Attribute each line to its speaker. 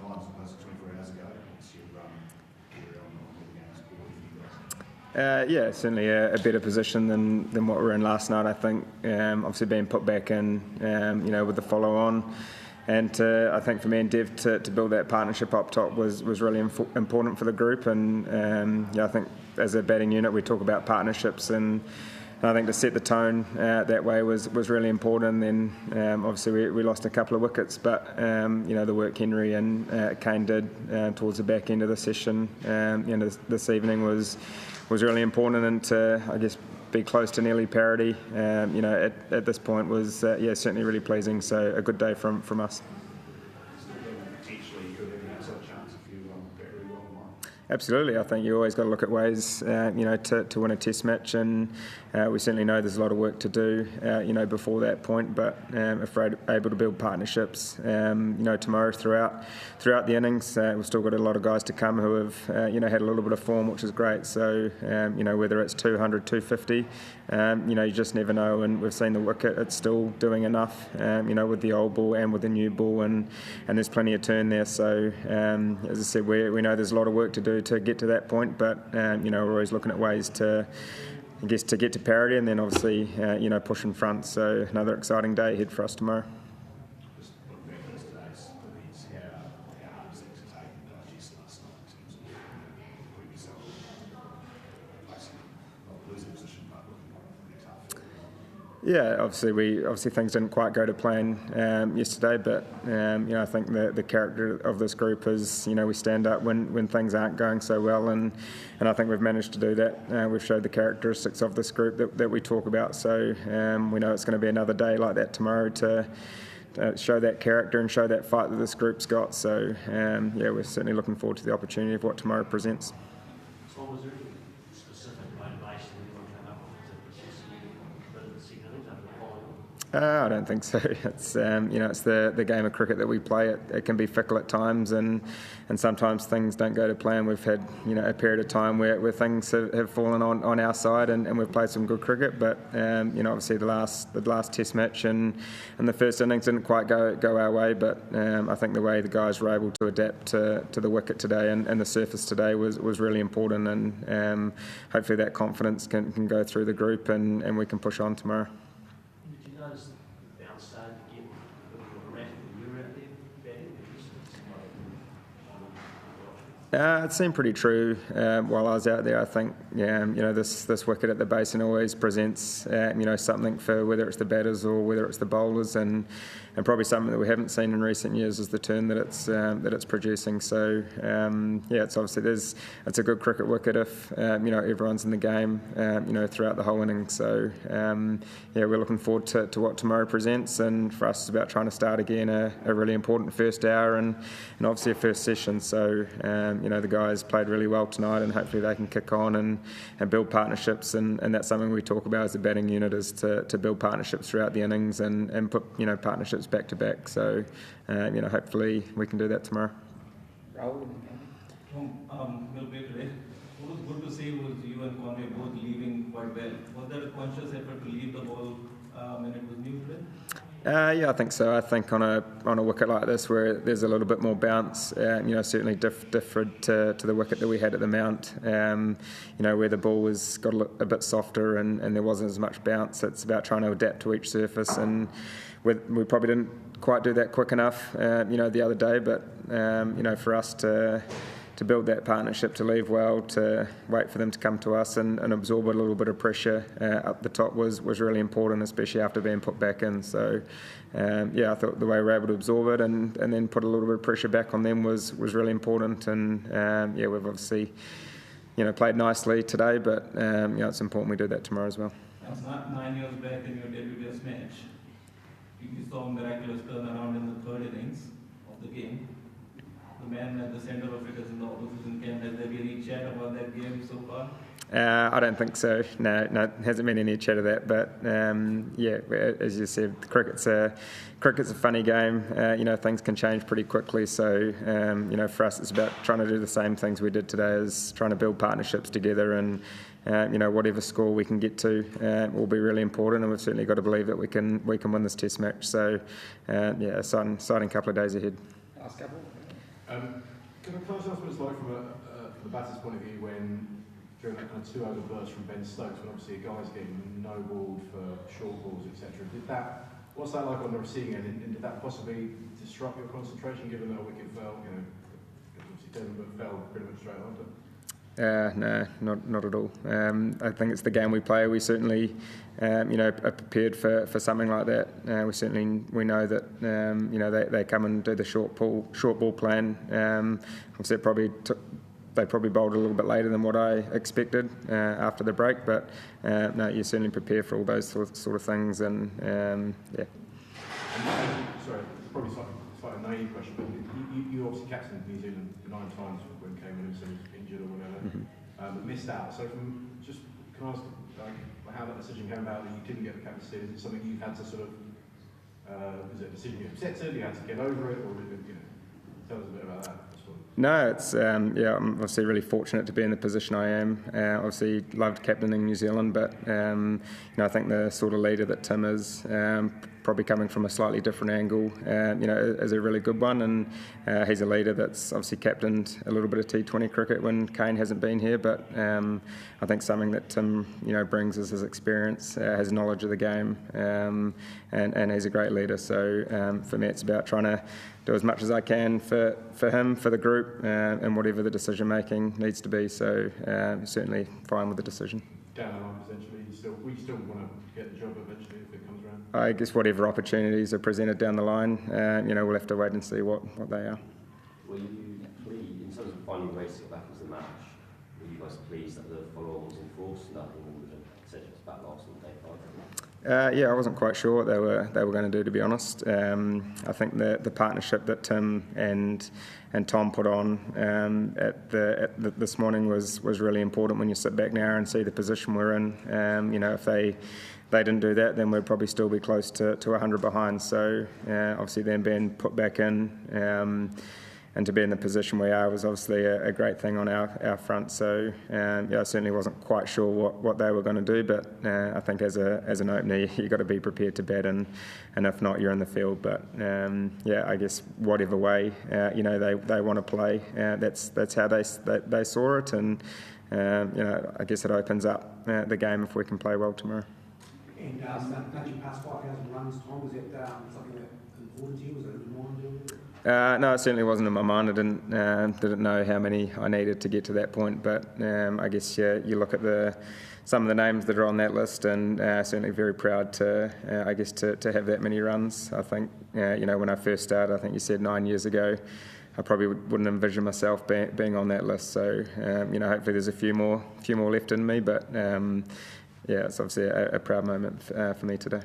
Speaker 1: tonight as opposed to 24 hours ago? What's your theory on the game's board for you guys?
Speaker 2: Yeah, certainly a better position than what we were in last night, I think. Obviously being put back in, with the follow-on. And I think for me and Dev to build that partnership up top was really important for the group. And I think as a batting unit we talk about partnerships, and I think to set the tone that way was really important. And then obviously we lost a couple of wickets, but the work Henry and Kane did towards the back end of the session this evening was really important, and to, I guess, be close to nearly parity at this point was certainly really pleasing. So a good day from us. Absolutely, I think you always got to look at ways, to win a Test match, and we certainly know there's a lot of work to do, before that point. But if we're able to build partnerships, tomorrow throughout the innings, we've still got a lot of guys to come who have, had a little bit of form, which is great. So, whether it's 200, 250, you just never know. And we've seen the wicket; it's still doing enough, with the old ball and with the new ball, and there's plenty of turn there. So, as I said, we know there's a lot of work to do to get to that point, but we're always looking at ways to get to parity, and then obviously push in front. So another exciting day ahead for us tomorrow. Yeah, obviously things didn't quite go to plan yesterday, but I think the character of this group is we stand up when things aren't going so well, and I think we've managed to do that. We've showed the characteristics of this group that we talk about, so we know it's going to be another day like that tomorrow to show that character and show that fight that this group's got. So we're certainly looking forward to the opportunity of what tomorrow presents.
Speaker 3: So was there any specific motivation anyone came up with to persist in the second innings after the following?
Speaker 2: I don't think so. It's it's the game of cricket that we play. It can be fickle at times, and sometimes things don't go to plan. We've had a period of time where things have fallen on our side, and we've played some good cricket. But obviously the last Test match and the first innings didn't quite go our way. But I think the way the guys were able to adapt to the wicket today and the surface today was really important, and hopefully that confidence can go through the group, and we can push on tomorrow. It seemed pretty true while I was out there. I think, this wicket at the Basin always presents, something for whether it's the batters or whether it's the bowlers, and probably something that we haven't seen in recent years is the turn that it's producing. So, it's obviously it's a good cricket wicket if everyone's in the game, throughout the whole inning. So, we're looking forward to what tomorrow presents, and for us it's about trying to start again a really important first hour and obviously a first session. So. The guys played really well tonight, and hopefully they can kick on and build partnerships, and that's something we talk about as a batting unit, is to build partnerships throughout the innings and put partnerships back to back. So hopefully we can do that tomorrow.
Speaker 4: Rahul, we'll play today. What was good to see was you and Conway both leaving quite well. Was there a conscious effort to leave the ball when it was new today?
Speaker 2: I think so. I think on a wicket like this, where there's a little bit more bounce, certainly different to the wicket that we had at the Mount, where the ball got a bit softer and there wasn't as much bounce. It's about trying to adapt to each surface, and we probably didn't quite do that quick enough, the other day. But for us to build that partnership, to leave well, to wait for them to come to us and absorb a little bit of pressure up the top was really important, especially after being put back in. So, I thought the way we were able to absorb it and then put a little bit of pressure back on them was really important. And, we've obviously, played nicely today, but, it's important we do that tomorrow as well.
Speaker 4: That's not 9 years back in your debut Test match. You saw a miraculous turnaround in the third innings of the game. The man at the centre of it is in the opposition camp. Has there been any chat about that game so far?
Speaker 2: I don't think so. No, hasn't been any chat of that. But as you said, cricket's a funny game. Things can change pretty quickly. So for us, it's about trying to do the same things we did today, as trying to build partnerships together, and whatever score we can get to will be really important. And we've certainly got to believe that we can win this Test match. So exciting couple of days ahead.
Speaker 5: Last couple. Can I ask what it's like from the batter's point of view when, during that kind of 2-over burst from Ben Stokes, when obviously a guy's getting no-balled for short balls, etc. What's that like on the receiving end, and did that possibly disrupt your concentration, given that a wicket fell, obviously Devon fell pretty much straight after?
Speaker 2: No, not at all. I think it's the game we play. We certainly, are prepared for something like that. We know that, they come and do the short ball plan. Obviously, they probably bowled a little bit later than what I expected after the break, but no, you certainly prepare for all those sort of things, and yeah.
Speaker 5: Sorry, probably slightly naive question, but you obviously captained New Zealand 9 times when Kane Williamson was injured or whatever, but missed out. So can I ask how that decision came about that you didn't get the captaincy? Is it something you've had to sort of, is it a decision you accepted, you had to get over it, or tell us a bit about that?
Speaker 2: No, it's I'm obviously really fortunate to be in the position I am. Obviously, loved captaining New Zealand, but I think the sort of leader that Tim is, probably coming from a slightly different angle, is a really good one, and he's a leader that's obviously captained a little bit of T20 cricket when Kane hasn't been here. But I think something that Tim brings is his experience, his knowledge of the game, and he's a great leader. So for me, it's about trying to do as much as I can for him, for the group, and whatever the decision making needs to be. So certainly fine with the decision.
Speaker 5: Down the line, potentially, we still want to get the job eventually if it comes around.
Speaker 2: I guess whatever opportunities are presented down the line, we'll have to wait and see what they are.
Speaker 6: Were you pleased, in terms of finding ways to get back into the match, were you guys pleased that the follow-on was enforced, nothing essentially was back last on day 5?
Speaker 2: I wasn't quite sure what they were going to do, to be honest. I think the partnership that Tim and Tom put on this morning was really important. When you sit back now and see the position we're in, if they didn't do that, then we'd probably still be close to 100 behind. So obviously them being put back in, and to be in the position we are was obviously a great thing on our front. So I certainly wasn't quite sure what they were going to do, but I think as an opener you've got to be prepared to bat, and if not, you're in the field. But I guess whatever way they want to play, that's how they saw it, and I guess it opens up the game if we can play well tomorrow.
Speaker 7: And don't you pass 5,000 runs, Tom? Was that something that important to you? Was it a reminder to you?
Speaker 2: No, it certainly wasn't in my mind. I didn't know how many I needed to get to that point. But I guess you look at some of the names that are on that list, and certainly very proud to have that many runs. I think when I first started, I think you said 9 years ago, I probably wouldn't envision myself being on that list. So hopefully there's a few more left in me. But it's obviously a proud moment for me today.